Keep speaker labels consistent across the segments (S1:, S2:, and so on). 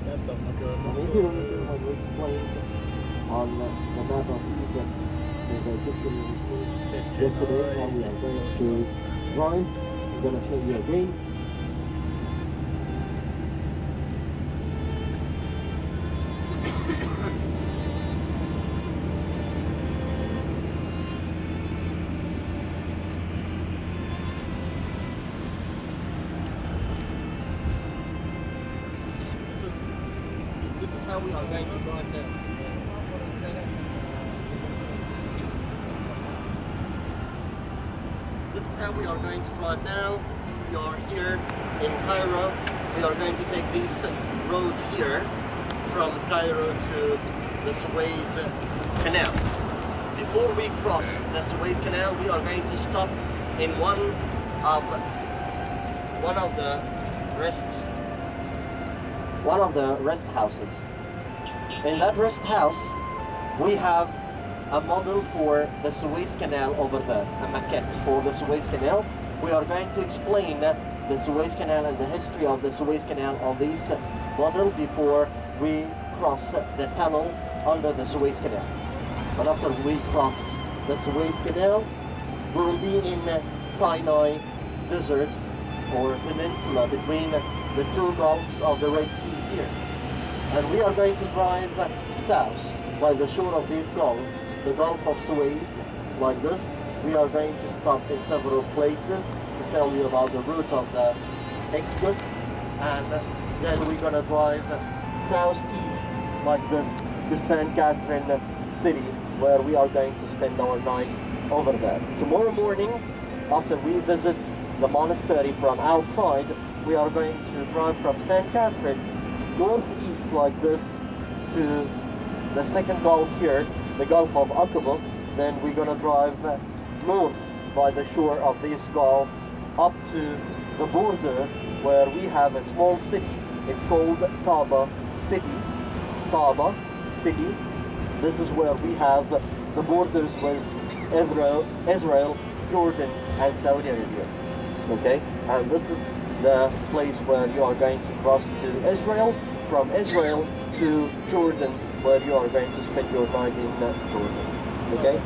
S1: Any kilometer was explained on the map of Egypt for the Egyptian yesterday, and we are going to drive. We're going to show you again.
S2: This is how we are going to drive now. This is how we are going to drive now. We are here in Cairo. We are going to take this road here from Cairo to the Suez Canal. Before we cross the Suez Canal, we are going to stop in one of the rest houses. In that rest house, we have a model for the Suez Canal over there, a maquette for the Suez Canal. We are going to explain the Suez Canal and the history of the Suez Canal on this model before we cross the tunnel under the Suez Canal. And after we cross the Suez Canal, we will be in Sinai Desert or peninsula between the two gulfs of the Red Sea here. And we are going to drive south by the shore of this gulf, the Gulf of Suez, like this. We are going to stop in several places to tell you about the route of the Exodus, and then we're going to drive southeast like this to St. Catherine City, where we are going to spend our nights over there. Tomorrow morning, after we visit the monastery from outside, we are going to drive from St. Catherine northeast like this to the second gulf here, the Gulf of Aqaba. Then we're going to drive north by the shore of this gulf up to the border where we have a small city. It's called Taba City. Taba City. This is where we have the borders with Israel, Jordan, and Saudi Arabia. Okay, and this is the place where you are going to cross to Israel, from Israel to Jordan, where you are going to spend your night in Jordan. Okay?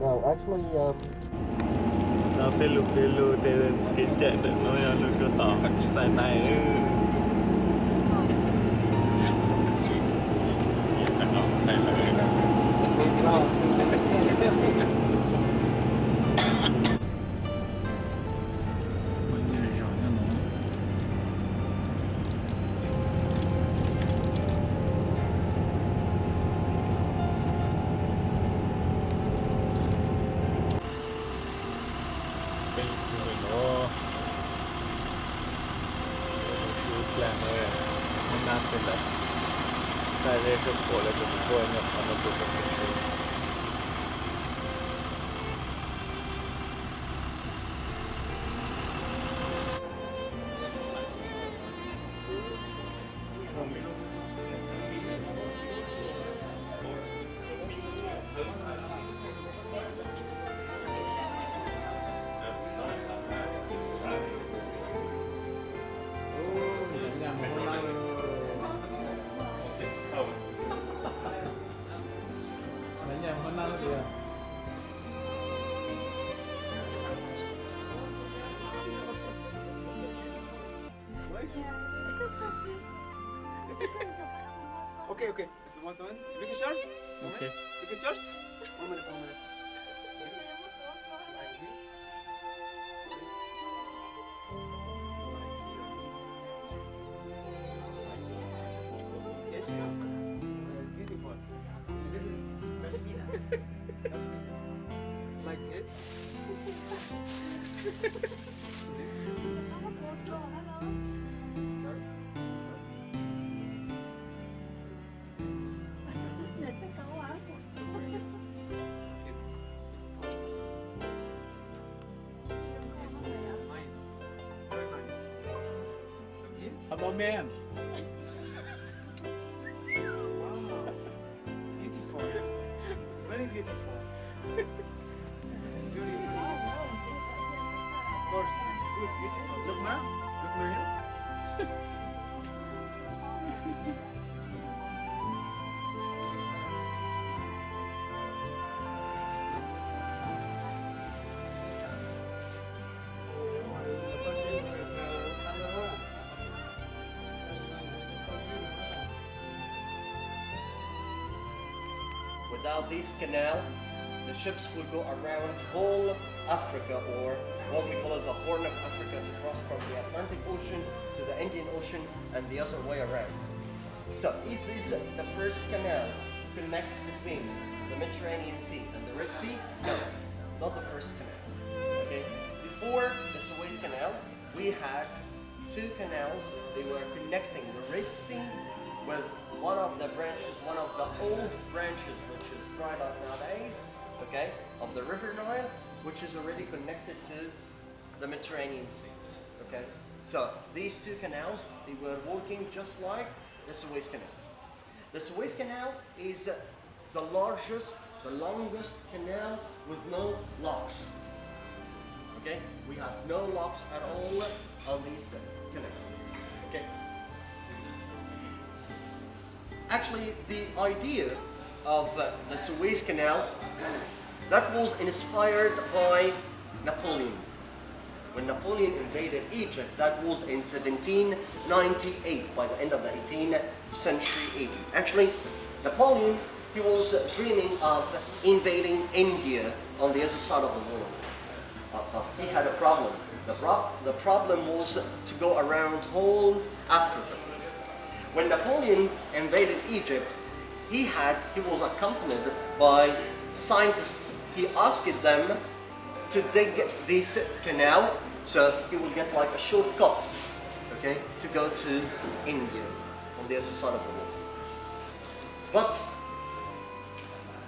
S2: No, actually,
S3: nó pelu thì cái chạy được nó cứ tỏ sai này chẳng nó hay là
S4: Okay, okay. Just one moment. Pictures?
S3: Okay.
S4: Pictures? 1 minute, 1 minute. Like this. Yes, it's beautiful. This is Pashmina. Like this.
S3: About man.
S4: Wow, it's beautiful. Very beautiful. It's beautiful. Of course, it's good, beautiful. Look, Mara. Look, Mariam.
S2: Without this canal, the ships will go around whole Africa, or what we call it the Horn of Africa, to cross from the Atlantic Ocean to the Indian Ocean and the other way around. So is this the first canal connects between the Mediterranean Sea and the Red Sea? No, not the first canal. Okay? Before the Suez Canal, we had two canals. They were connecting the Red Sea with one of the branches, one of the old branches, which is dried up nowadays, okay, of the River Nile, which is already connected to the Mediterranean Sea, okay? So these two canals, they were working just like the Suez Canal. The Suez Canal is the largest, the longest canal with no locks, okay? We have no locks at all on this canal, okay? Actually, the idea of the Suez Canal, that was inspired by Napoleon. When Napoleon invaded Egypt, that was in 1798, by the end of the 18th century AD. Actually, Napoleon, he was dreaming of invading India on the other side of the world. He had a problem. The problem was to go around whole Africa. When Napoleon invaded Egypt, he was accompanied by scientists. He asked them to dig this canal so he will get like a shortcut, okay, to go to India on the other side of the world. But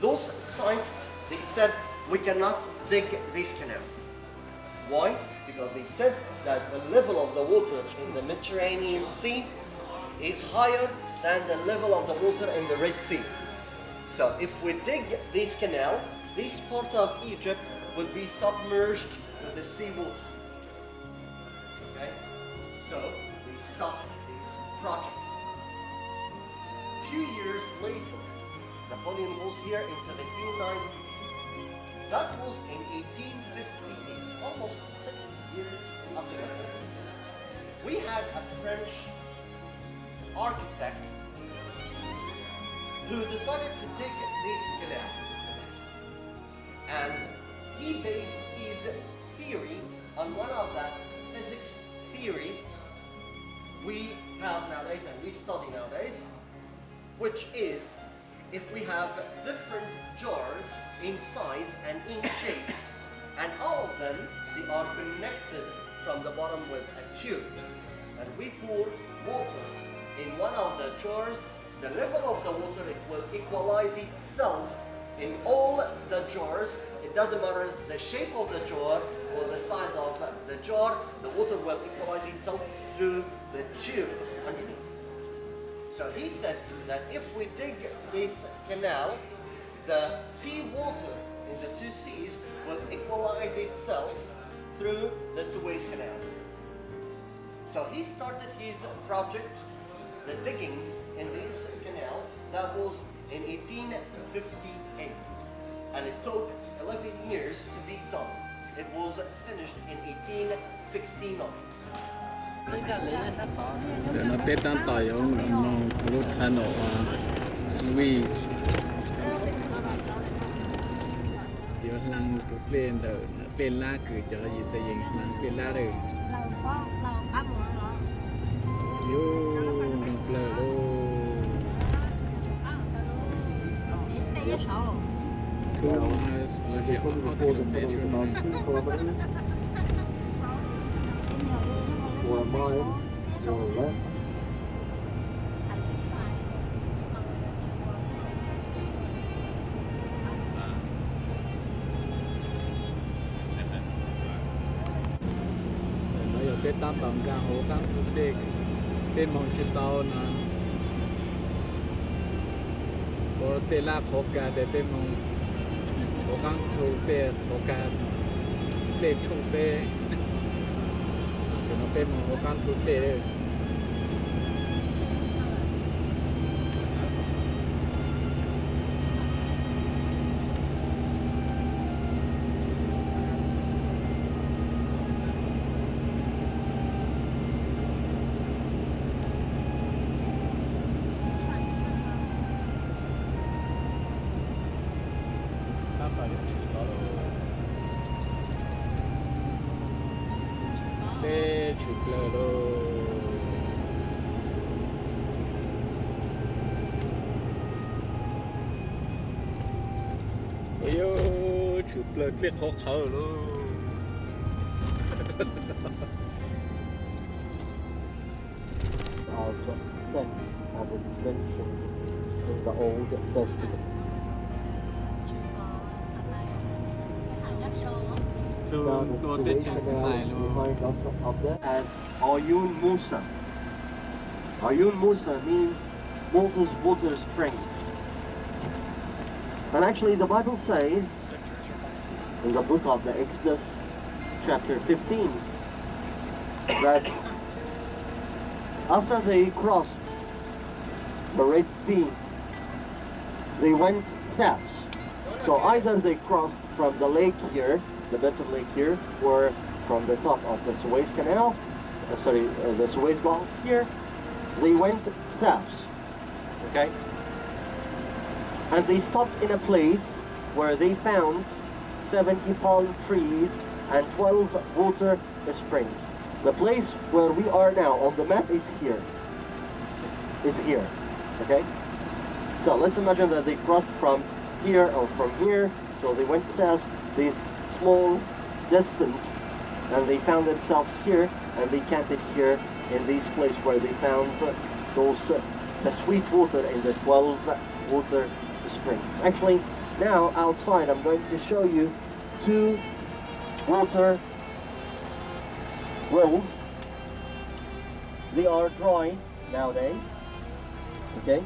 S2: those scientists, they said, we cannot dig this canal. Why? Because they said that the level of the water in the Mediterranean Sea is higher than the level of the water in the Red Sea. So if we dig this canal, this part of Egypt will be submerged with the seawater. Okay? So we stopped this project. A few years later, Napoleon was here in 1790. That was in 1858, almost 60 years after Napoleon. We had a French architect who decided to dig this canal, and he based his theory on one of the physics theory we have nowadays and we study nowadays, which is if we have different jars in size and in shape, and all of them, they are connected from the bottom with a tube, and we pour water in one of the jars, the level of the water, it will equalize itself in all the jars. It doesn't matter the shape of the jar or the size of the jar, the water will equalize itself through the tube underneath. So he said that if we dig this canal, the seawater in the two seas will equalize itself through the Suez Canal. So he started his project, the diggings in this canal. That was in 1858, and it took 11 years to be done. It was finished in 1869.
S3: Để nó tết tan tỏi ông nó lúc than nổ Suez giờ lăng tụt lên đỡ lên la cứ cho Yixayee lăng lên la rồi yo nó lờ lô Two miles ở
S1: From the border is about 2 kilometers, 4 miles, more or less.
S3: nó giờ cái tam tổng cả hồ sáng thuộc lệ tên mong chỉ tàu nè có thể là khó cả để tên mong hồ sáng thuộc lệ khó cả lệ chung lệ nó tên mong hồ sáng thuộc lệ để chụp lờ đồ ôi yo chụp lờ click khó khăn luôn
S1: Are sent as it's mentioned in the Old Testament. Now the Suez Canal is behind us up there.
S2: As Ayun Musa. Ayun Musa means Moses' water springs. And actually the Bible says in the book of the Exodus chapter 15 that after they crossed the Red Sea, they went south. So either they crossed from the lake here, the bed of lake here, or from the top of the Suez Canal, the Suez Gulf here, they went south, okay? And they stopped in a place where they found 70 palm trees and 12 water springs. The place where we are now on the map is here, okay? So let's imagine that they crossed from here or from here, so they went south this small distance and they found themselves here and they camped here in this place where they found the sweet water in the 12 water springs. Actually, now outside I'm going to show you 2 water wells. They are dry nowadays, okay?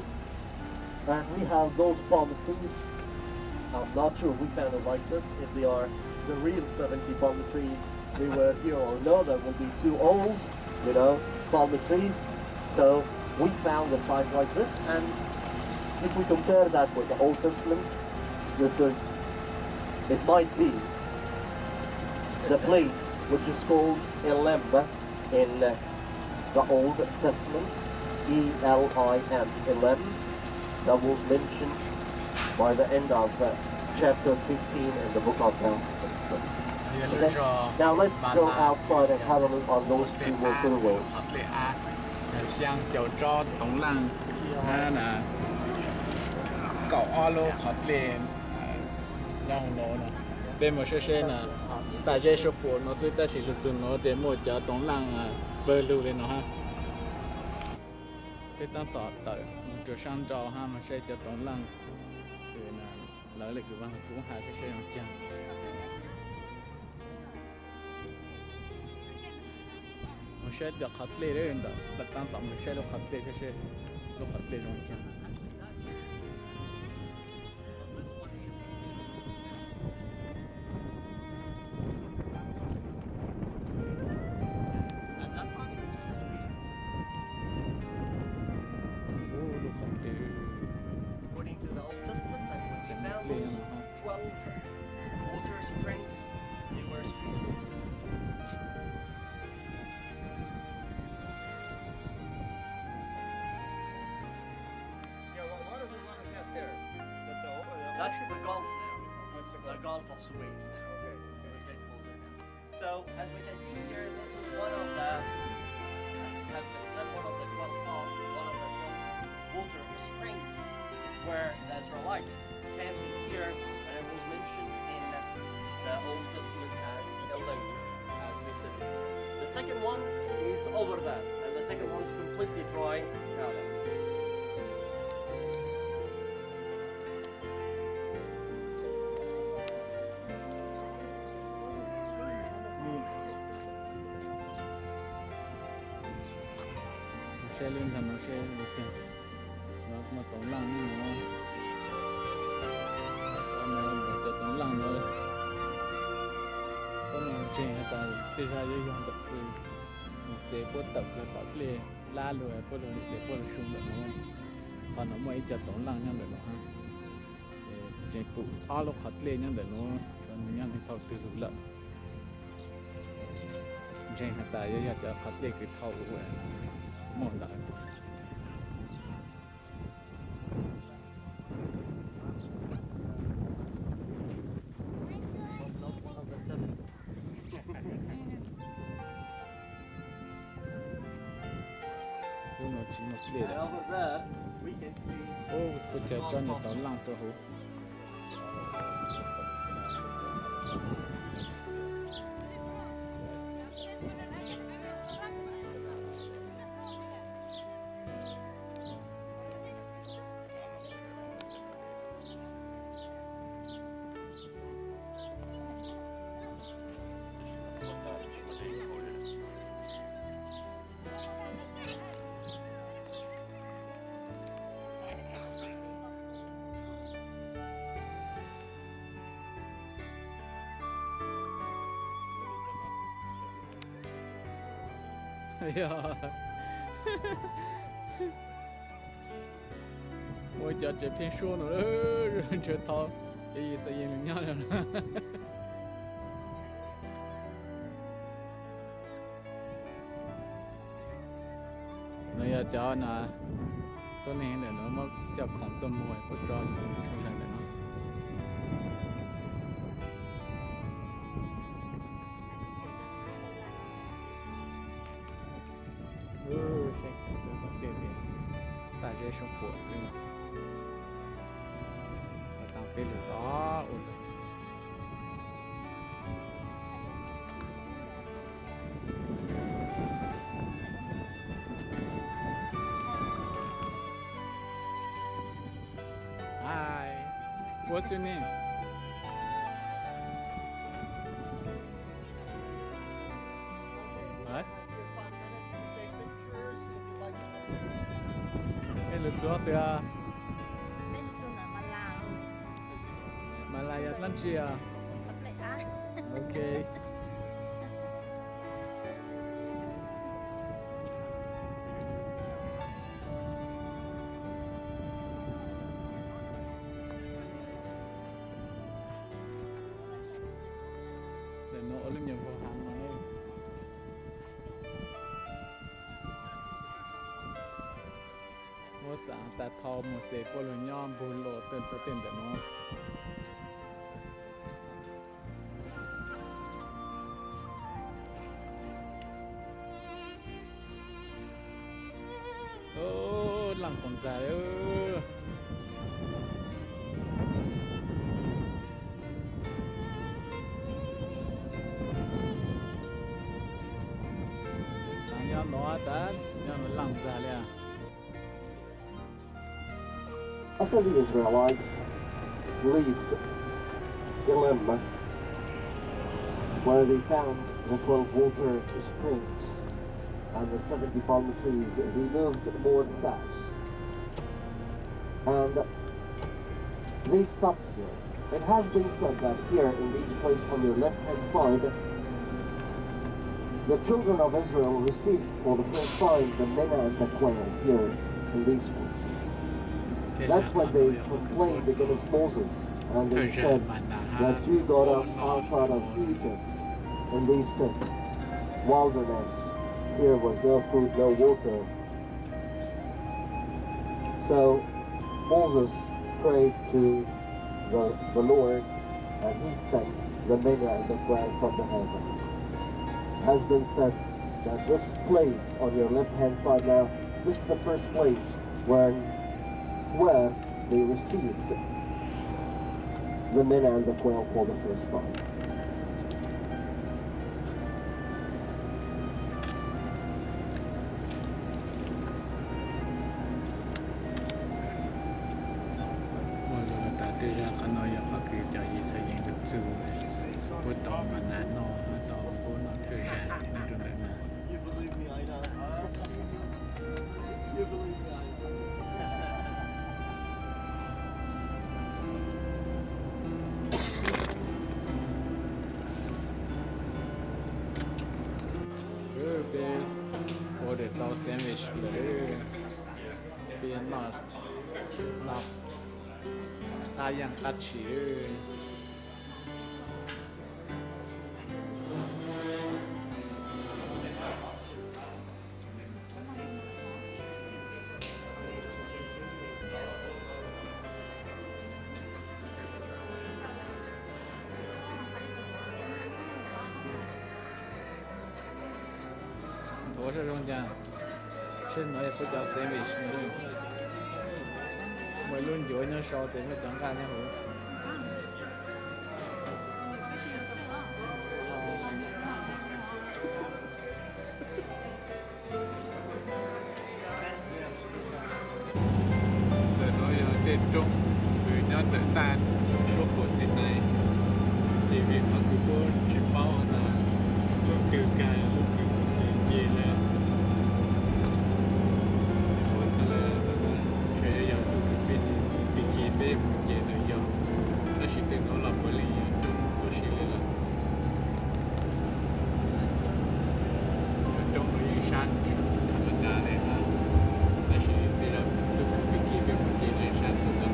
S2: And we have those palm trees. I'm not sure we found it like this, if they are the real 70 palm trees they were here or no, that would be too old, you know, palm trees. So we found a site like this, and if we compare that with the Old Testament, it might be the place which is called Elim in the Old Testament, E-L-I-M, Elim, that was mentioned by the end of chapter 15 in the book of Exodus. Okay. Now let's go outside and have a look on those 2 water wells.
S3: sang chầu cho tổng lăng là cậu alo khát lên lòng nó bên một xe là tại đây số bộ nó sẽ ta chỉ lựa chọn nó để một cho tổng lăng bơi lưu lên nó ha cái ta tỏ tới một sang trò ha mà xe cho tổng lăng thì là lỡ lịch của văn cũng hai cái xe nó chăng một xe được khát lên đấy đó đặt tăng tổng một xe nó khát lên cái xe nó khát lên nó chăng
S2: According to the Old Testament, that when they found those 12 water springs, they were sweet water. That's the Gulf now.
S3: That's the
S2: The Gulf of Suez now.
S3: Okay.
S2: We'll get closer now. So, as we can see here, this is one of the, as it has been said, one of the 12 water springs where the Israelites came in here, and it was mentioned in the Old Testament as dlaim, as we said. The second one is over there, and the second one is completely dry.
S3: Xe lên thành nó xe được chưa? Nó mà tổng lăng như nó còn nó tổng lăng rồi có nên chơi hay ta thì ra dưới dòng tập thì mình sẽ có tập là tập lê la rồi có được để có được sung được nó còn nó mới cho tổng lăng nhân được nó ha chơi cụ alo khát lê nhân được nó cho mình nhân thì thâu từ lũ lợn chơi hay ta dưới cho khát lê cái thâu rồi mòn lại nó chỉ một lề
S2: And over there, we can see.
S3: ô tôi chờ cho nhà tàu lăng tôi hú yeah. Ôi giờ chỉ phiên số nữa rồi chưa thao thì sẽ yên nhau rồi bây giờ cho là tôi này để nó mất cho khoảng tầm mùi của cho chúng ta để nó大家生活是吗？我当飞了大我的。Hi, what's your name? What? Hello, Zopia. Malaya Atlantia. Okay. Để nó lên nhiều vào hàng này. Mỗi sáng ta thao một xe cô lô nhom bù lô tên pro tên để nó. Ô, lăng còn dài ơ. Thằng nó tan, nó lăng dài liền.
S1: After the Israelites left dlaim, where they found the 12 water springs and the 70 palm trees, they moved more south. And they stopped here. It has been said that here in this place on your left-hand side, the children of Israel received for the first time the manna and the quail here in this place. That's when they proclaimed against Moses, and they said that you got us outside of Egypt in this wilderness. Here was no food, no water. So Moses prayed to the Lord, and he sent the manna and the quail from the heavens. It has been said that this place on your left-hand side now, this is the first place where they received the manna and the quail for the first time.
S2: You believe me, I know. You believe me, I know.
S3: For the dog sandwich, be not love. I am touchy. 我是中间，是我也不叫 sandwich 呢，我论酒能烧的，我讲干那会。Để nói tên Trung, người nhớ tự tan số của xin này, thì việc họ cứ có chịu bao là lúc từ cài lúc từ xin gì là có sao là chuyện giờ tôi cứ biết bị gì bé một gì là giờ nó chỉ từ nó làm cái gì Trung có chỉ là Trung nó yên sáng thành ra này là nó chỉ biết là lúc cứ bị gì bé một gì trên sáng tôi tâm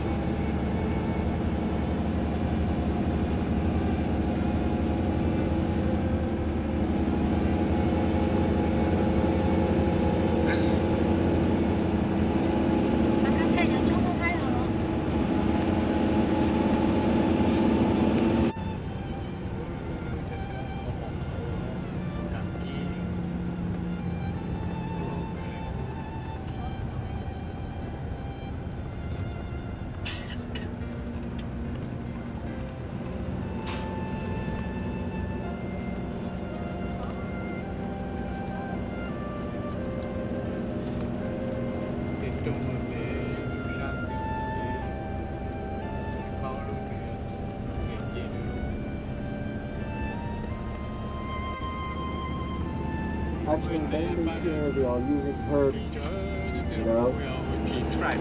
S1: Actually, mainly here they are using herbs, you know,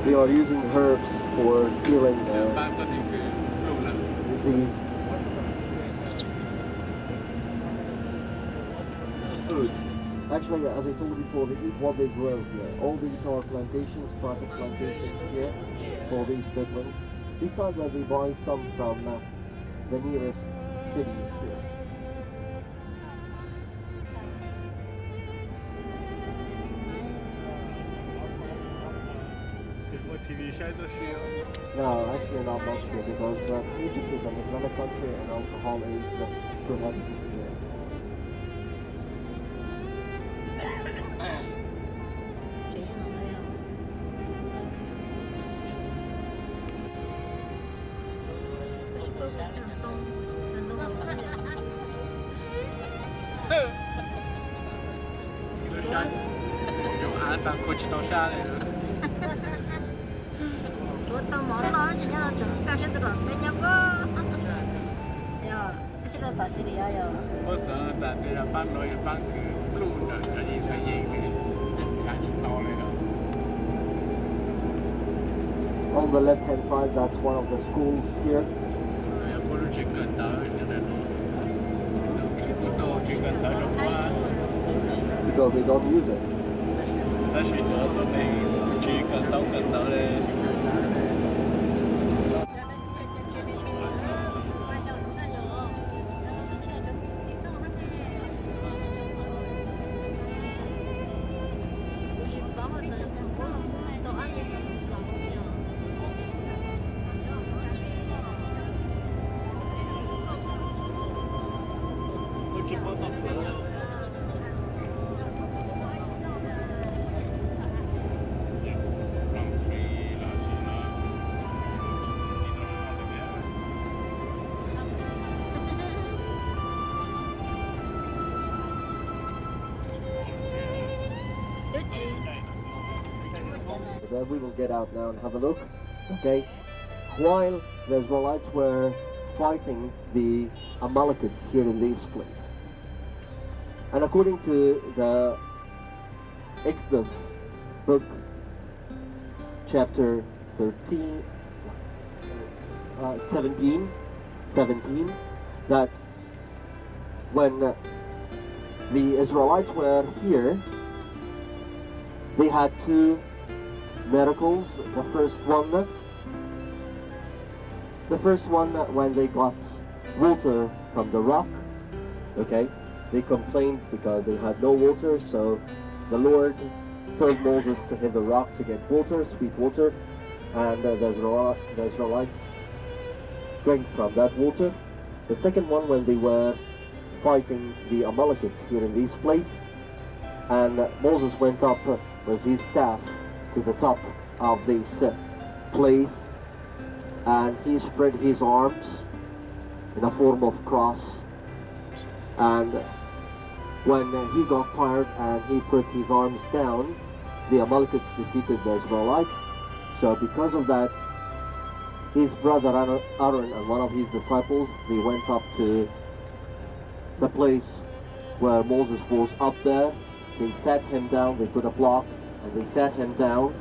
S1: they are using herbs for healing disease. Food. Actually, as I told you before, they eat what they grow here. All these are plantations, private plantations here for these big ones. Besides that, they buy some from the nearest cities here.
S3: TV shadow shield.
S1: No, actually not much here because Egypt is an Islamic country and alcohol is prohibited here.
S5: tao món nó chỉ nhớ là chừng ta sẽ tự làm bên nhau có giờ cái sẽ là ta sẽ đi giờ
S3: có sợ ta đi ra bán nói bán cứ luôn rồi cho Yixayee này cả chục to này đó.
S1: On the left hand side, that's one of the schools here.
S3: Có lúc chỉ cần tới cho nên nó chỉ cần tới lúc qua
S1: Because they don't use it.
S3: nó chỉ đỡ tụi mình chỉ cần tới đây.
S1: we will get out now and have a look. Okay, while the Israelites were fighting the Amalekites here in this place, and according to the Exodus book, chapter 17, that when the Israelites were here, they had two miracles. The first one when they got water from the rock. Okay, they complained because they had no water, so the Lord told Moses to hit the rock to get water, sweet water, and the Israelites drank from that water. The second one when they were fighting the Amalekites here in this place, and Moses went up with his staff to the top of this place, and he spread his arms in a form of cross, and when he got tired and he put his arms down, the Amalekites defeated the Israelites. So because of that, his brother Aaron and one of his disciples, they went up to the place where Moses was up there. They sat him down, they put a block and they sat him down,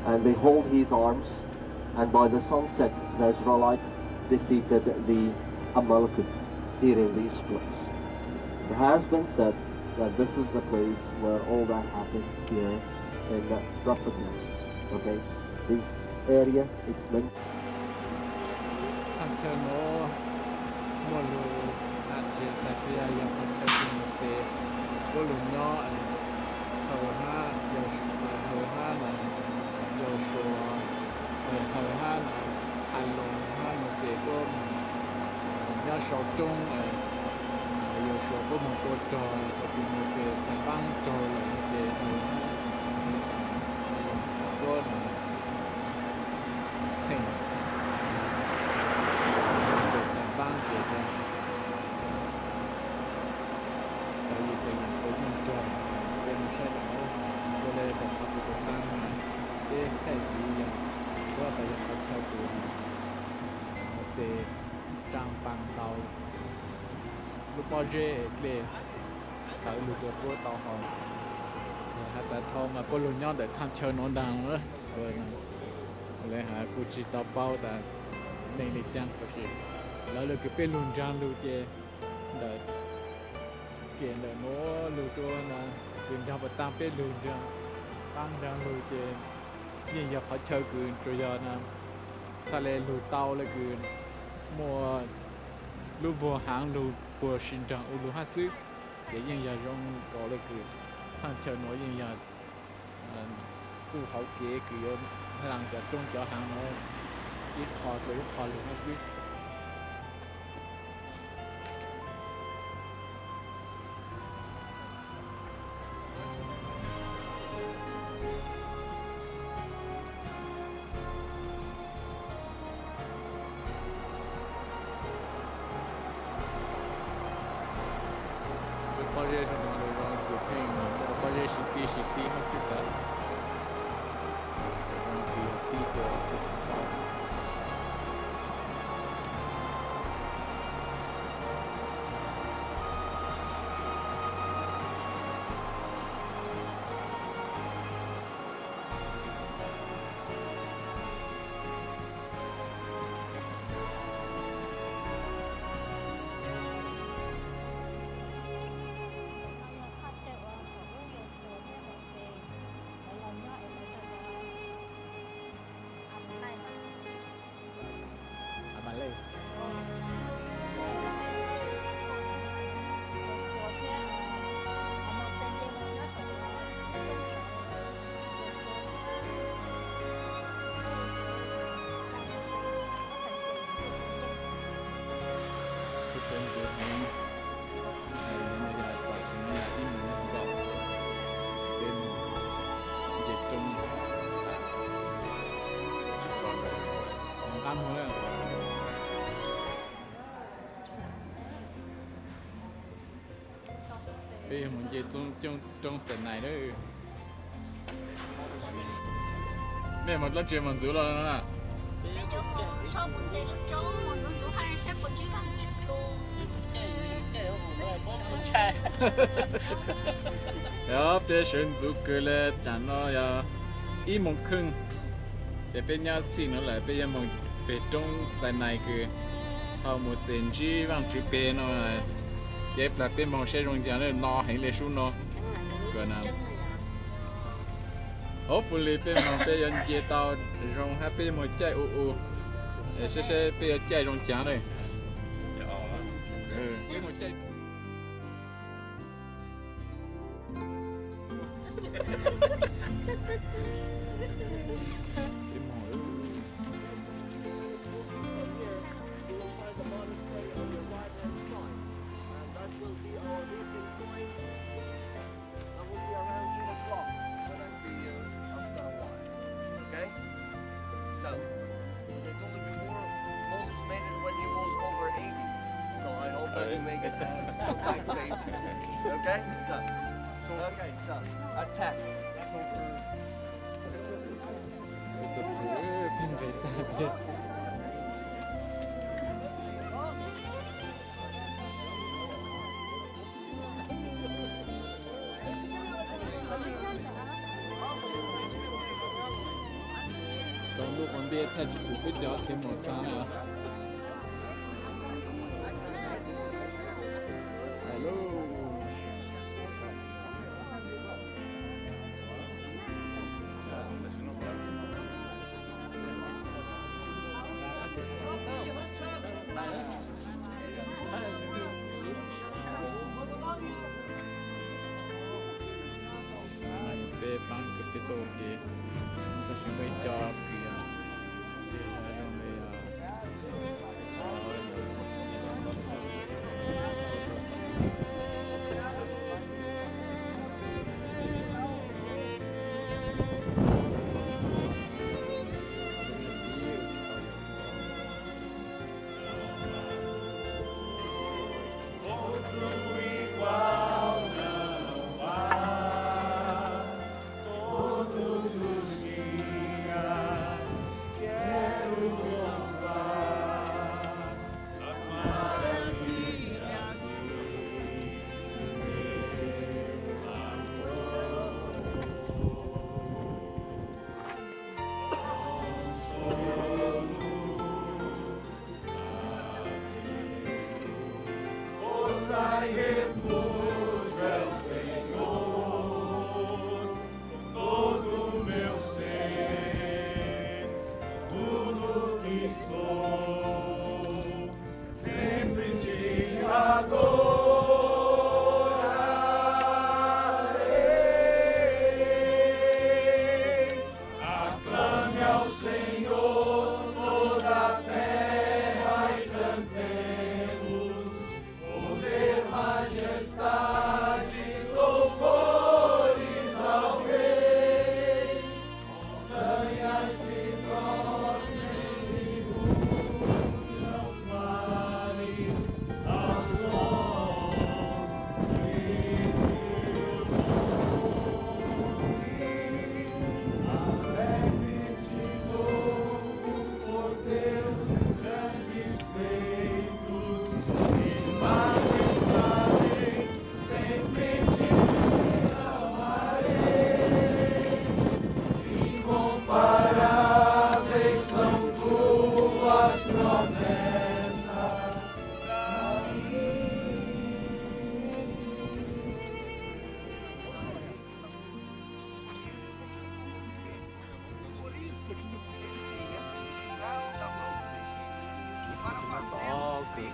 S1: and they hold his arms, and by the sunset the Israelites defeated the Amalekites here in this place. It has been said that this is the place where all that happened here in Raphael. Okay, this area, it's meant.
S3: Project clear, sợ lụt của tàu hòn, hạt đã thong mà có luôn nhau để tham chơi nó đàng nữa, rồi lại hả cô chỉ tàu bao đã nên lịch trang có gì,แล้วเลยcái bên luôn trang luôn chơi, để kiện để nó luôn cho là bên trong và tam bên luôn trang, tam trang luôn chơi, nhưng giờ phải chơi cứ rồi giờ nè, sao lại luôn tàu lại cứ mua lúc vô hàng luôn của sinh trạng u lu hát xứ để những nhà rong có được cứ tham chờ nói những nhà du hậu kế cứ làm cho trong cho hàng nó ít khó tới khó lu hát xứ. Bây giờ mình về trong sân này đó. mẹ một lần chơi một dữ rồi đó.
S5: Bây giờ mà sau một xe lúc trốn mà dụ hai sẽ có chỉ làm chút luôn.
S3: Đó, bây giờ dụ cái là chẳng nó ya ít mong khưng. Để bây giờ thì nó lại bây giờ mong bê tông sai này cái hầu một sen chỉ vang chữ bê nó là để là bên mong sẽ dùng tiền để nó hành lệ số nó cái nào. Hopefully bên mong bây giờ chế tao dùng hai bên một chạy u để sẽ bây giờ chạy dùng tiền này. Bên một chạy.
S2: Okay, so attack.
S3: Còn lúc còn biết thay chủ cái chó thêm một cái nữa. Hello. Bê băng cái bê tô kì, có sự mấy cho kì à, để là trong đây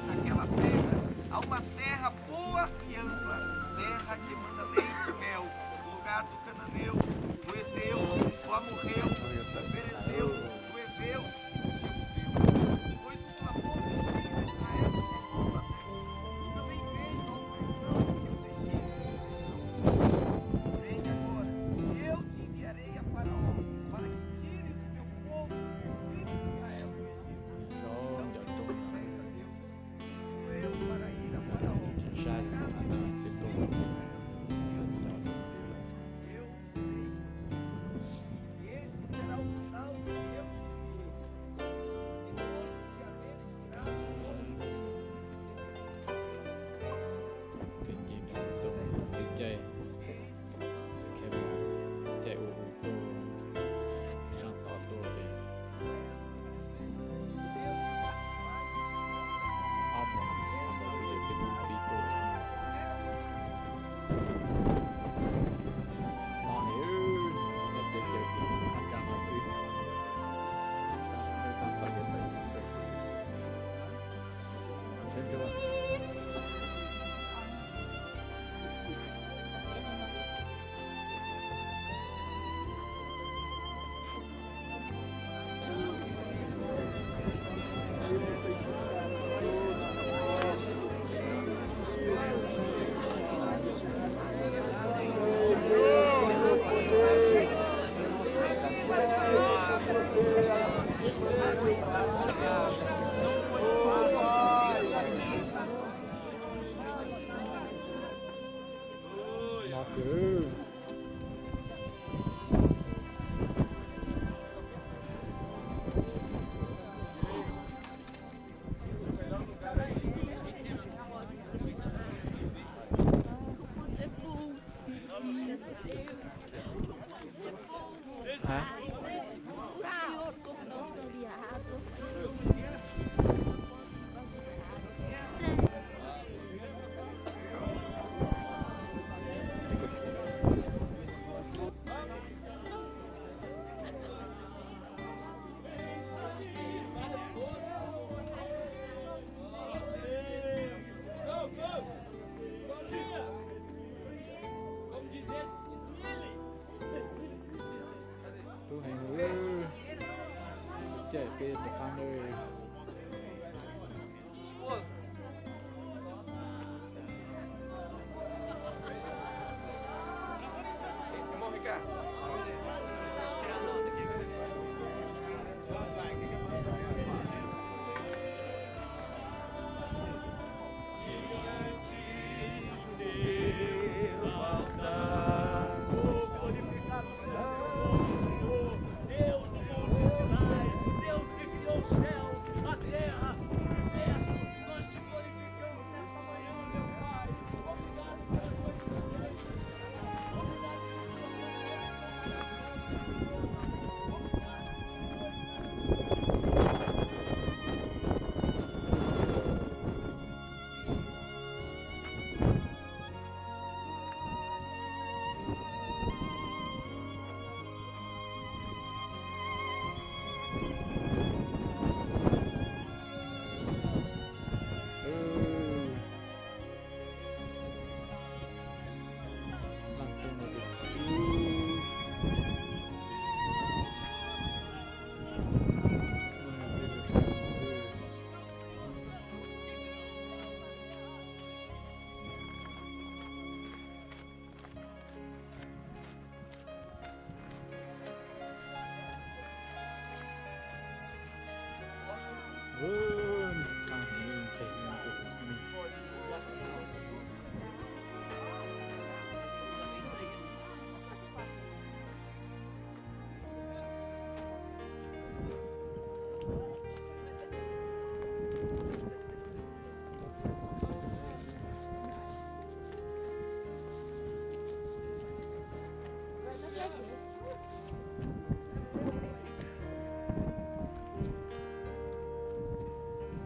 S4: naquela terra, a uma terra boa e ampla, terra que manda leite e mel, o lugar do cananeu, o Eteu, o amorreu, o ferezeu, o eveu, o jebuseu. Pois o clamor do filho de Israel chegou até mim, também vejo a opressão que os egípcios. Vem agora, eu te enviarei a Faraó, para que tires o meu povo, os filhos de Israel, do Egito. Para ir a Faraó. Este será o sinal
S3: Nó cứ hả? Tôi hay ngủ chạy về tập ăn rồi.
S4: Suez. Vamos, Ricardo.
S3: Sang hình thể hiện của sinh.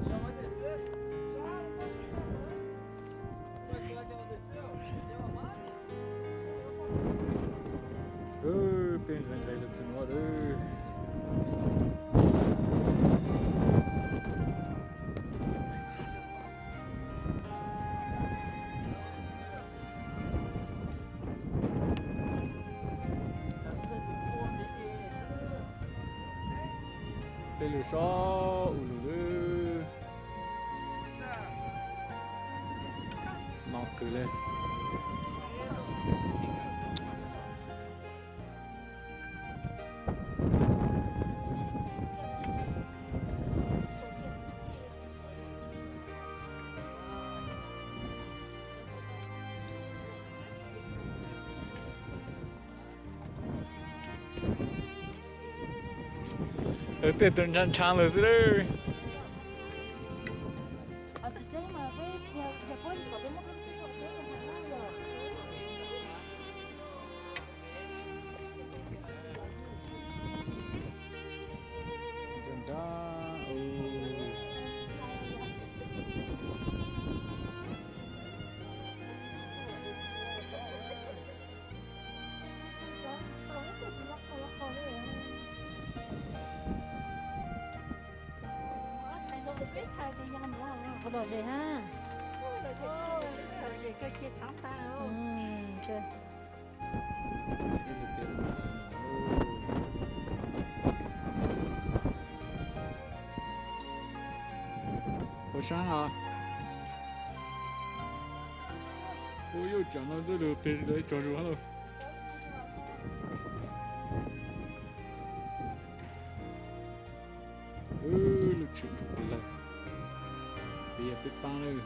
S4: Já vai descer? Já. Mas será que ela desceu? Deu a máquina?
S3: Pensando que ele tinha hora. Ele só o lulu. Nó cứ lên. Ở tiền tuần tràn tràn rồi đấy.
S5: Sai thì ăn nữa có đồ gì ha? Đồ gì cái kia sáng tạo. Chưa.
S3: Buổi sáng à? Ôi ôi chẳng nói tôi được tiền để cho rồi hả? Lực chuyện của lần. Bây giờ biết bao nữa.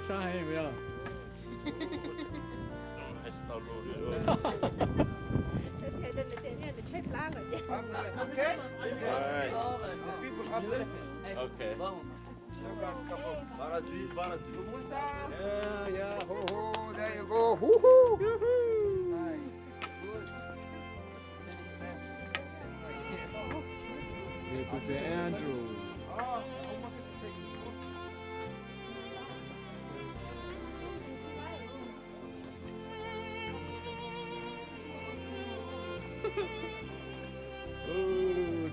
S3: sao hay bây giờ
S5: Thế nên là chết lá rồi chứ.
S4: Okay? Alright. The people up there.
S6: Okay.
S4: Still got a couple.
S6: Barazi, Barazi.
S4: Yeah. Ho. There you go. Hoo. Nice. Good.
S3: This is Andrew.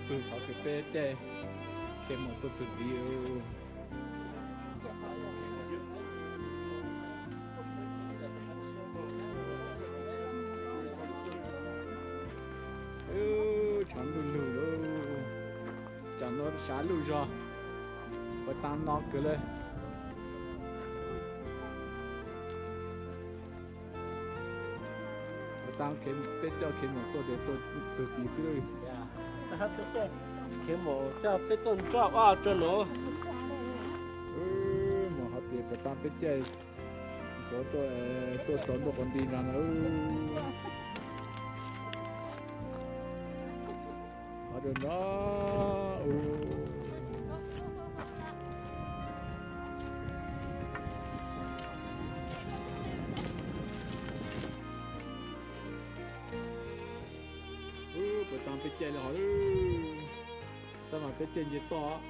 S3: Từ họ cái bé đây, khi một tôi chuẩn bị chẳng luôn luôn, chẳng nó xả luôn rồi, và tam nó cứ lên. Tao kiếm biết cho kiếm một tôi để tôi tự tí xíu.
S7: Hấp biết chứ, kiếm một cho biết tuần cho cho nó.
S3: Một hạt tiền phải tao biết chơi. Số tôi trốn một con đi ra nữa. Ở đây nó. Bởi tao biết chơi là họ tao mà biết chơi gì to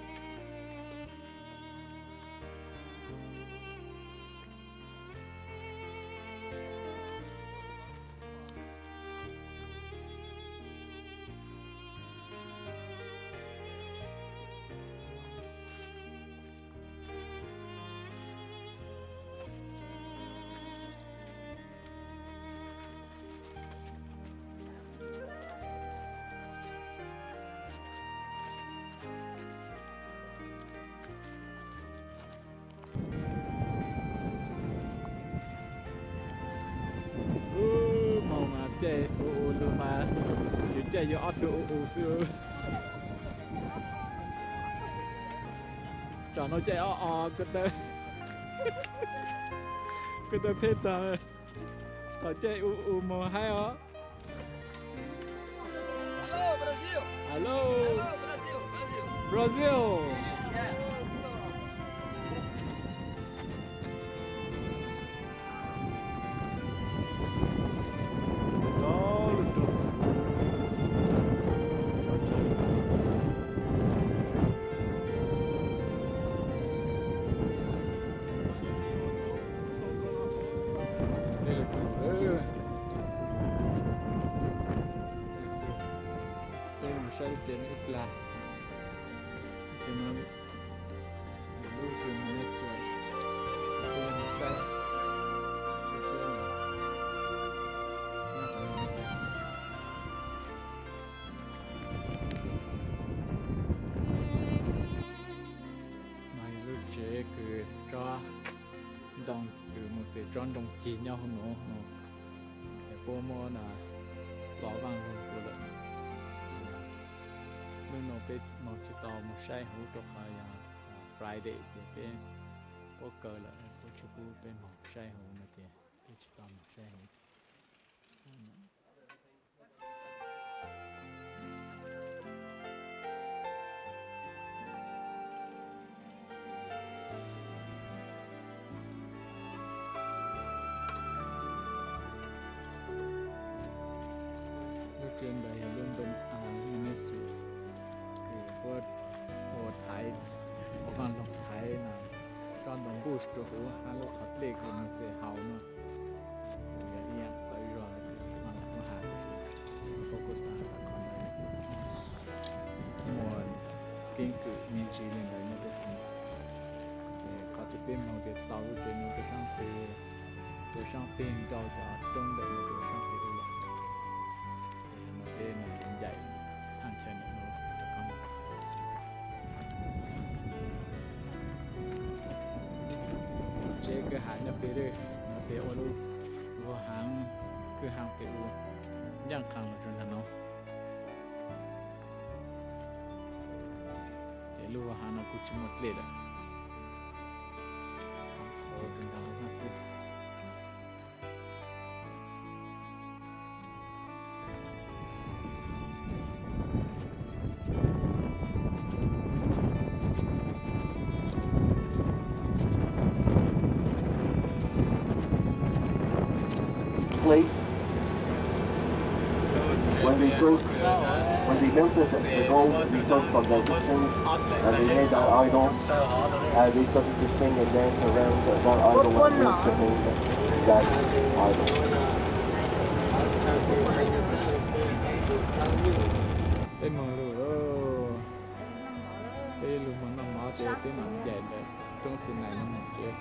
S3: chơi luôn mà chơi vô ớt đồ xưa chọn nó chơi cái tên Petra họ chơi mà hay ó.
S7: Hello Brazil.
S3: Hello
S7: Brazil.
S3: Brazil. Trên ít là cho nó lưu truyền minister trên sai này lưu chế cứ cho đồng từ một sự tròn đồng chỉ nhau không nó cái bộ môn là sáu vàng của lợi nhưng nó biết một chiếc tàu một xe hữu trục hay Friday để bên poker là có chiếc bu bên một xe hữu này thì cái chiếc tàu một xe hữu trên đây luôn bên ministry vượt hồ thái bằng lòng thái là cho đồng bush được hữu hai lúc khắc liệt thì mình sẽ hào nữa cái ý ăn chạy rồi mà là nó hạt có cơ sở là con này nguồn kinh cử miền Tây lên đây nó được có thể bên nào để tàu bên nào để sang tiền cho trong đấy nó được sang tiền rồi nó bên này dạy ăn chơi nữa chế cái hàng nhập về đây nó để ô lô vô hàng cứ hàng về u giang khang là chân nó để lu hàng nó cũng chỉ một lệ đó
S1: place when they melted the gold returned from the Egyptians and they made that idol and they started to sing and dance around that idol and worshiping that idol.
S3: Cái mờ lửa cái lửa mà nó mở cho cái mặt dày đẹp trong sự này nó một chưa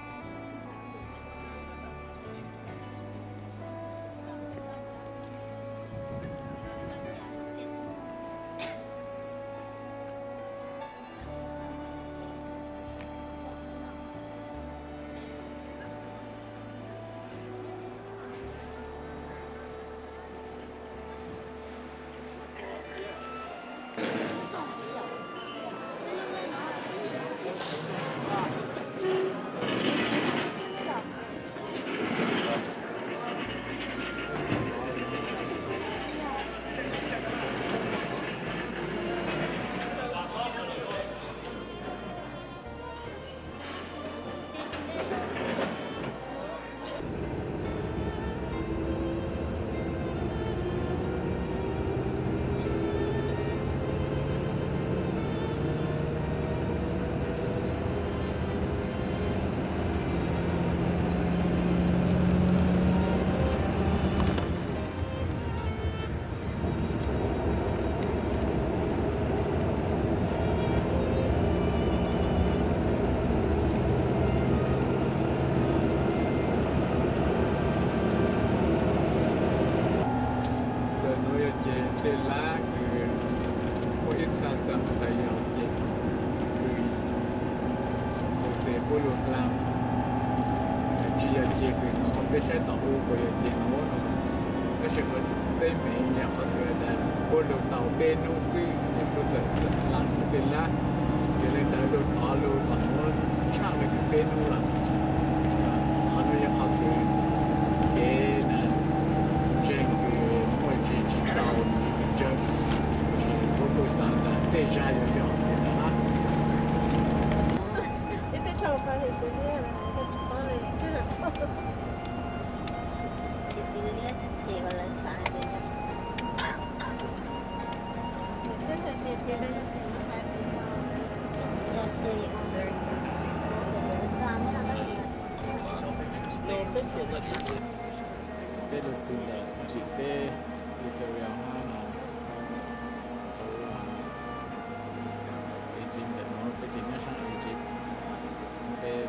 S3: cái lịch trình là chỉ cái Israel ha cái trình để nó cái trình nó sang cái trình cái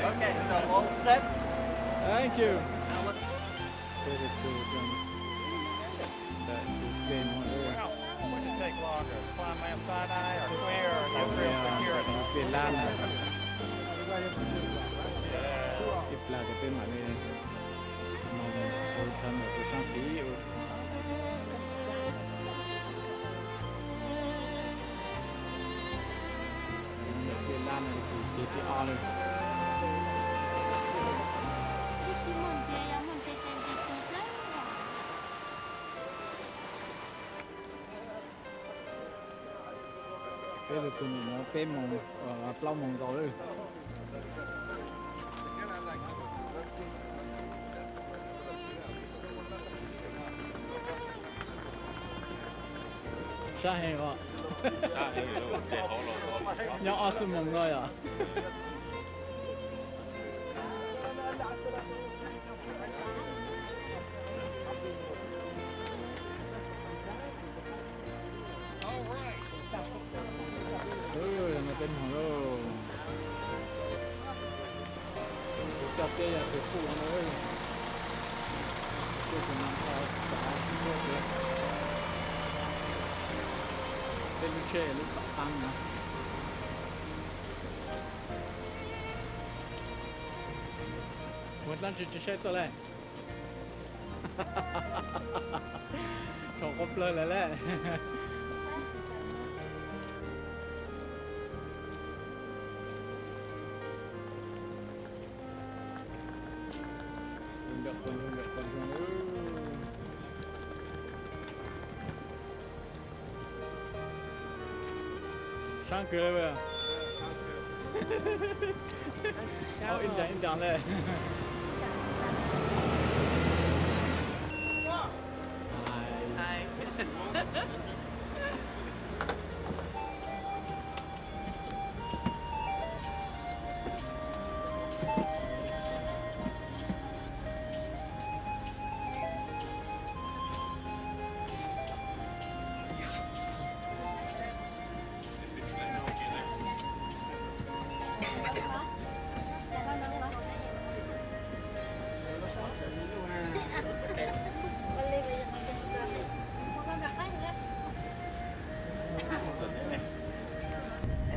S2: Okay, so all set.
S3: Thank you. Wouldn't
S6: take longer? Climb man side eye or clear or no real security?
S3: Việt Nam này. Tiếp là cái tên mà này. Mà hồi thân ở phía sau luôn. Bây giờ tụi mình nó bên mông, plau mông rồi. Sao hay vậy?
S6: Sao hay luôn, chạy hổ luôn.
S3: Nhau ở sân mông rồi à? Là bên mông rồi. Chọc đây là cái phụ nó ơi. Tôi chỉ nằm ở xã Suez đấy. Bên lúc chơi lúc tăng nữa. Một lần chỉ chơi tôi này. Không có plơ lại đấy. Sáng cười vậy à? In chẳng lên.
S8: Hai.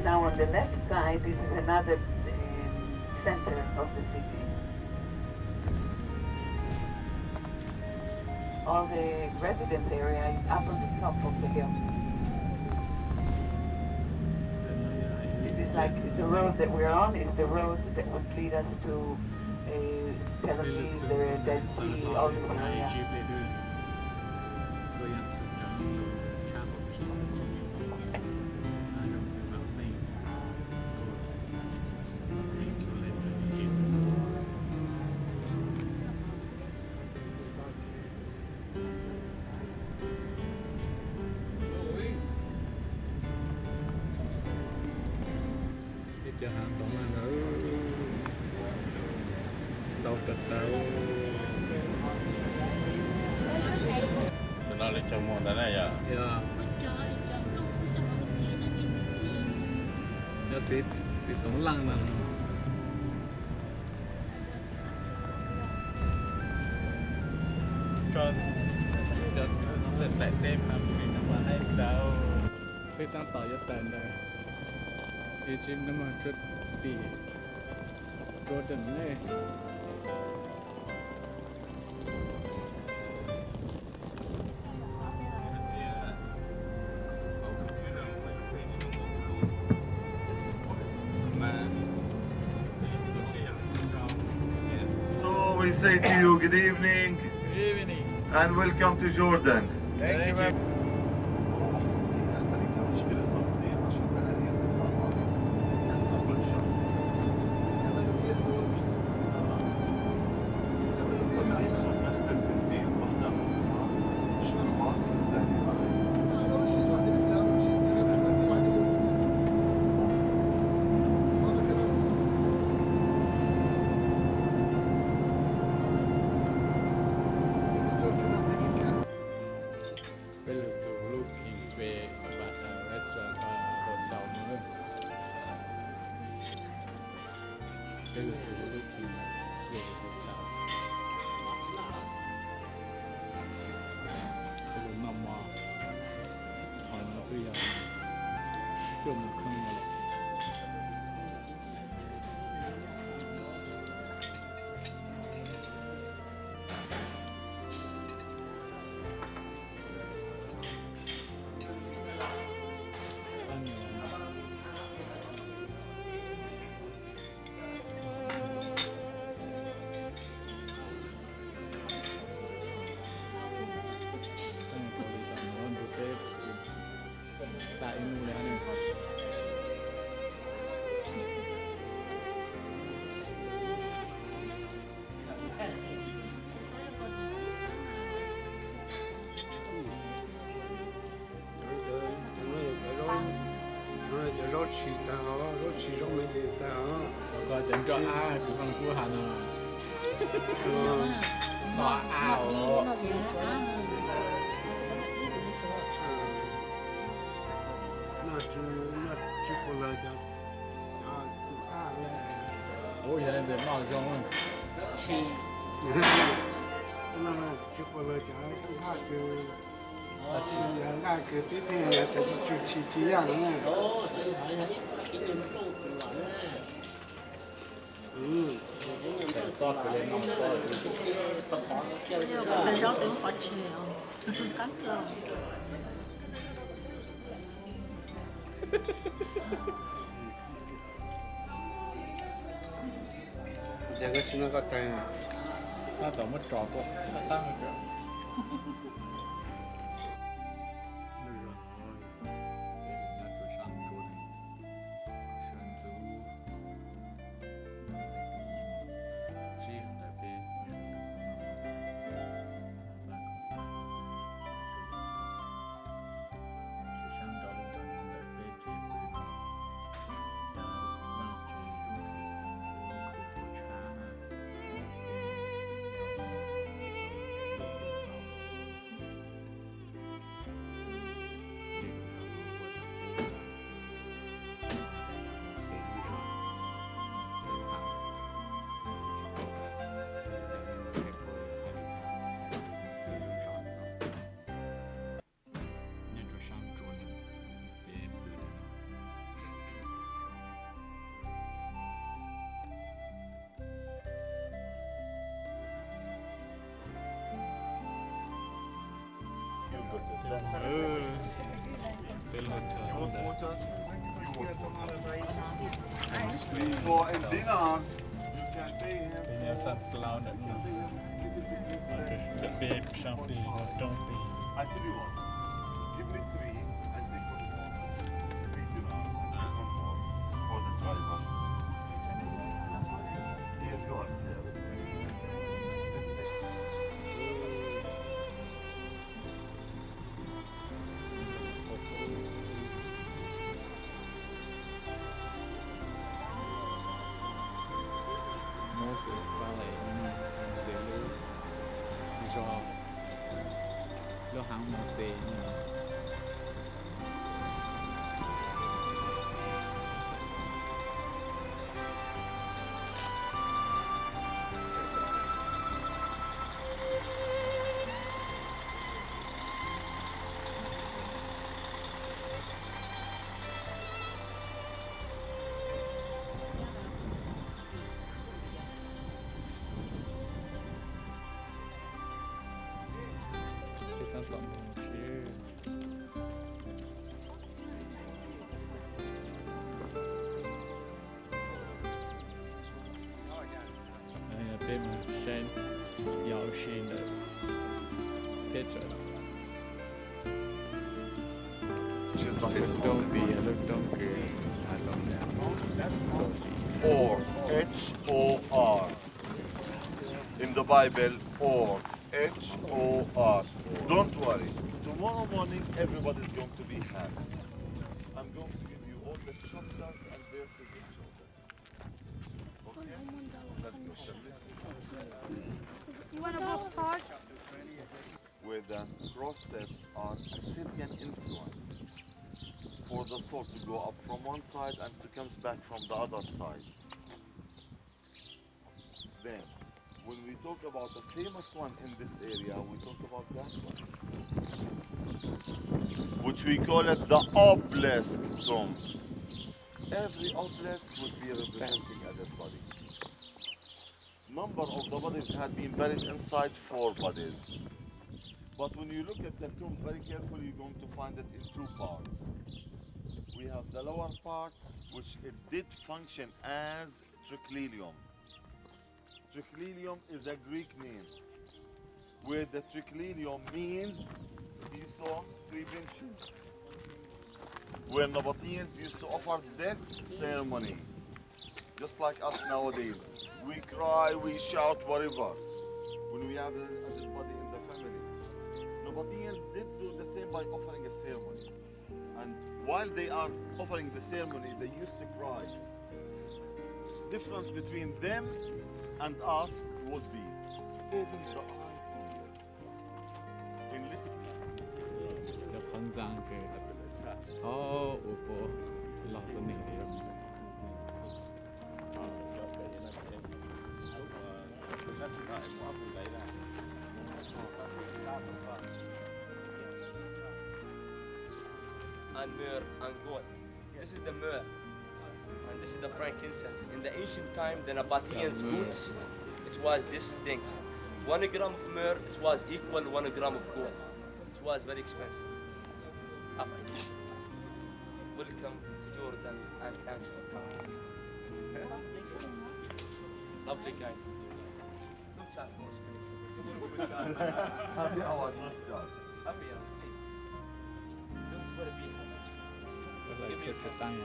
S9: Now on the left side, this is another center of the city. All the residence area is up on the top of the hill. This is like the road that we're on is the road that would lead us to Tel Aviv, the Dead Sea, all this area.
S3: Chợ hàng tổng là ở đâu trật đâu.
S6: Nó lên trong môn đó này à?
S3: Dạ. Nó chỉ tổng lăng mà.
S6: Cho nó lên tại đêm làm gì nó mà hay đâu.
S3: Cái tăng tỏi cho tàn đây. Egypt nó mà rất bị Jordan này.
S10: So we say to you good evening.
S3: Good evening.
S10: And welcome to Jordan.
S3: Thank you very much. cho ai thì con cua Hà Nội tỏ ảo
S5: nó thì xóa
S7: nó chỉ có lời cho xa lên
S3: ôi giờ nên đến màu giống rồi
S5: chi
S7: nó chỉ có lời cho xa chứ chỉ là cái tiếp theo là cái chỉ dạng này
S3: cho cái lên màu cho
S5: bây giờ cũng khó chịu cắn lòng
S7: giờ cái chuyện nó có tay
S3: nó tổng mất trò của nó tăng rồi
S10: So in dinars, you can pay him.
S6: Bên nhà sẵn clown nữa cái bếp champagne or don't be
S10: I tell you what, give me 3 and take one more. 3 dinars and take one more for the driver. Here you are, sir. That's it.
S3: Moses Valley sẽ lưu do lo hàng Moses Petras.
S10: Which is not his
S3: Don't be a look donkey. I love that.
S10: Or, H-O-R. In the Bible, or, H-O-R. Don't worry. Tomorrow morning, everybody's going to be happy. I'm going to give you all the chapters and verses in Jordan. Okay? Let's go, Shirley.
S5: You want to go start?
S10: Where the cross steps are Assyrian influence. For the sword to go up from one side and it comes back from the other side. Then, when we talk about the famous one in this area, we talk about that one. Which we call it the obelisk tomb. Every obelisk would be representing a dead body. Number of the bodies had been buried inside 4 bodies. But when you look at the tomb very carefully, you're going to find it in 2 parts. We have the lower part, which it did function as triclinium. Triclinium is a Greek name, where the triclinium means he saw 3 benches, where Nabateans used to offer death ceremony, just like us nowadays. We cry, we shout, whatever, when we have a dead body in the family. Nabateans did do the same by offering a ceremony. And while they are offering the ceremony, they used to cry. difference between them and us would be saving the in little.
S3: The Panzang, oh, Upo, lot of name.
S11: And myrrh and gold. This is the myrrh and this is the frankincense. In the ancient time, the Nabateans' goods, it was these things. 1 gram of myrrh, it was equal 1 gram of gold. It was very expensive. Welcome to Jordan and Canal. Lovely guy. No chat for us.
S10: Happy hour, not chat.
S11: Happy hour, please. Don't worry, be happy.
S3: Give me a time.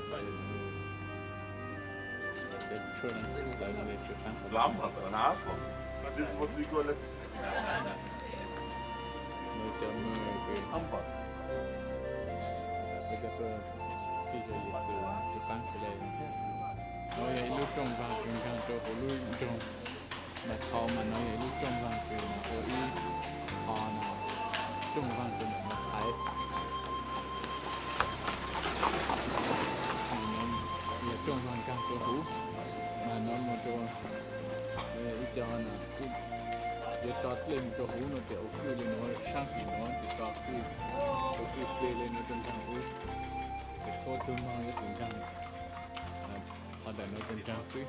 S10: العنبر انا عارفه. This is what we call it. عنبر.
S3: Nói vậy lúc trong vàng quyền càng cho của lúc trong mà thọ mà nói vậy lúc trong vàng quyền là có ý thọ nào trong vàng quyền là thái nên là trong vàng càng cho hú mà nó mà cho ý cho là để cho lên cho hú nó tiểu cứ lên nó sang thì nó thì cho cứ lên nó trong vàng hú để số tương mang cái tình trạng họ đã nói tình trạng chứ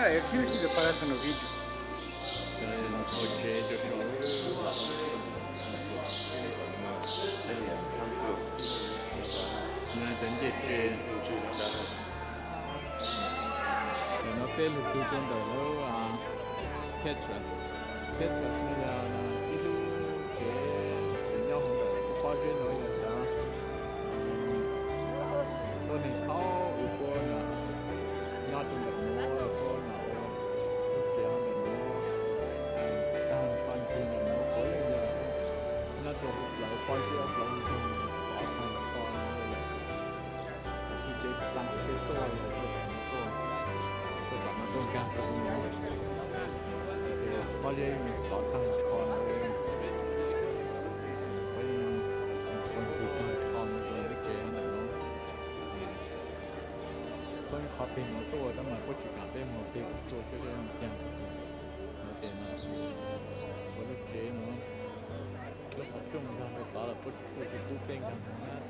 S12: É filme que aparece no vídeo.
S3: Não pode ser, Nó đến dịch truyền nó tên là chú trên đầu nó Petras bây giờ là ít cái nhau không phải có chuyện nói gì đó tôi này có ủ cô là nó trong được mua cô nào lúc kéo được mua đang quan chi là nó có là giờ nó trong lại quan chi ở trong xã hội con chỉ để tăng cái tôi là tôi bảo nó tôn cao cho nó có gì mình có tăng con lên với con cứ tăng con rồi cái chế nó con khó tìm nó tôi đó mà có chỉ cảm thấy một cái做这个样样nó tiền nó có cái chế nó lúc học trung ra cái đó là có cái cú tên càng ngát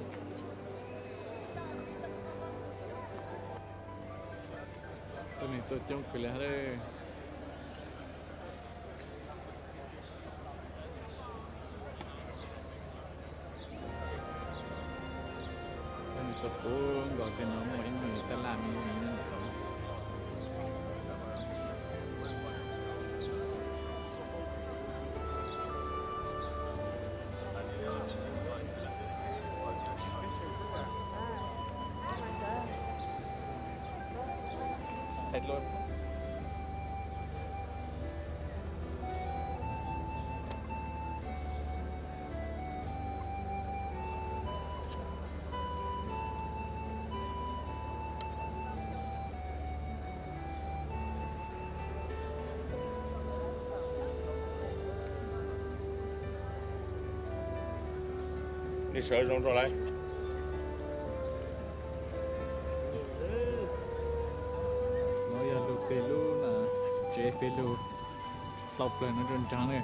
S3: tôi này tôi trông cái là đây tôi cũng gọi cái nó mỗi người ta làm như thế này
S11: hết luôn.
S6: Đi sợi rong trở lại.
S3: nói là lục tê lu là chế pê lu lọc lên nó trên trắng này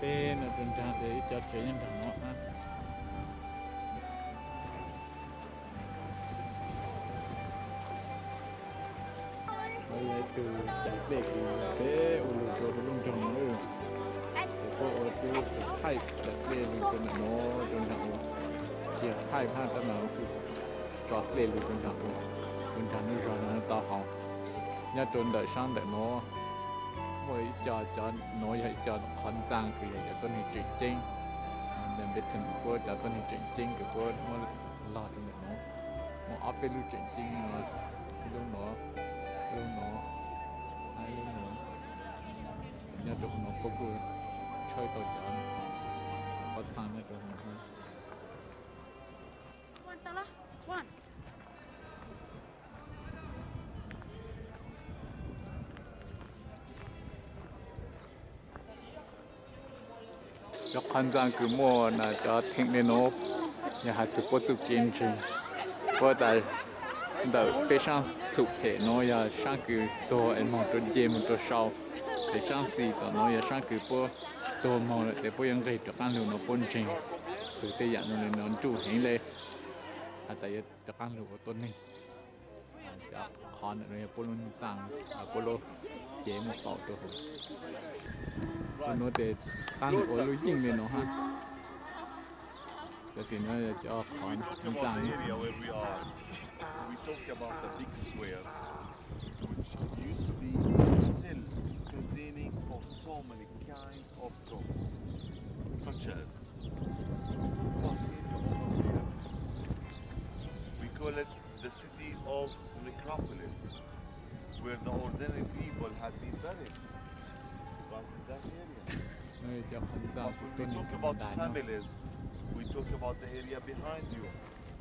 S3: tên ở trên trắng để cho trẻ nhân thằng nó ha bây giờ từ chạy về cái ô lô cho nó trồng nữa có ô tô thay chạy về cho nó trên trắng chỉ thay pha cho nó trọt lên trên trắng nó rồi nó to hỏng nhà trốn đợi sang đợi nó mỗi cho nó vậy cho con sang thì vậy tôi này chuyện chính nên biết thằng cô cho tôi này chuyện chính của cô nó lo cho nó áp cái lưu chuyện chính mà lúc nó ai lúc nó nhà trốn nó có cô chơi tôi cho có sang nó rồi hơn
S5: One tala, one.
S3: cho con sang cứ mua là cho thịnh lên nó nhà hạt chụp bút chụp kiến trình có tại đợi cái sang chụp hệ nó nhà sang cứ to em mong tôi dễ một tôi sau để sang xì tao nó nhà sang cứ bút to mong để bút yang gây cho ăn luôn nó bún trình sự tây dạng nó chủ hình lên tại cho ăn luôn của tôi này cho con này bút luôn sang bút luôn dễ một cậu tôi nó để ăn của lối dinh này nó ha thì nó cho con
S10: rằng we talk about the big square which used to be still containing of so many kind of tombs such as we call it the city of necropolis where the ordinary people had been buried. But in that area. But when we talk about families, we talk about the area behind you,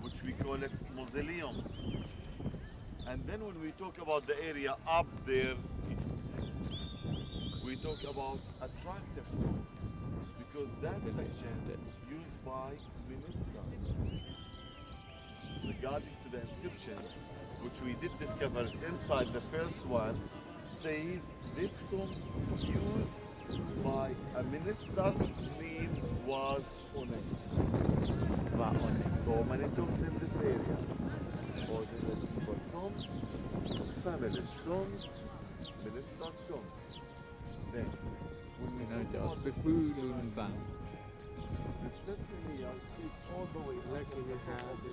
S10: which we call it mausoleums. And then when we talk about the area up there, we talk about attractive homes, because that section used by ministers. Regarding to the inscriptions, which we did discover inside the first one, says this tomb used by a minister name was Ncig. So many tombs in this area. Ordinary people tombs, families tombs, minister tombs. Then, when we
S3: nó
S10: talk
S3: cho
S10: about
S3: sư
S10: the
S3: phụ luôn rằng
S10: the steps in here takes all the way up to the top of the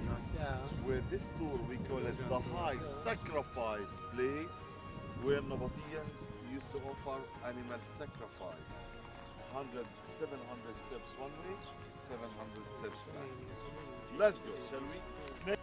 S10: mountain, where this tour we call it the high sacrifice place, where Nabateans used to offer animal sacrifice. 700 steps one way, 700 steps back. Let's go, shall we?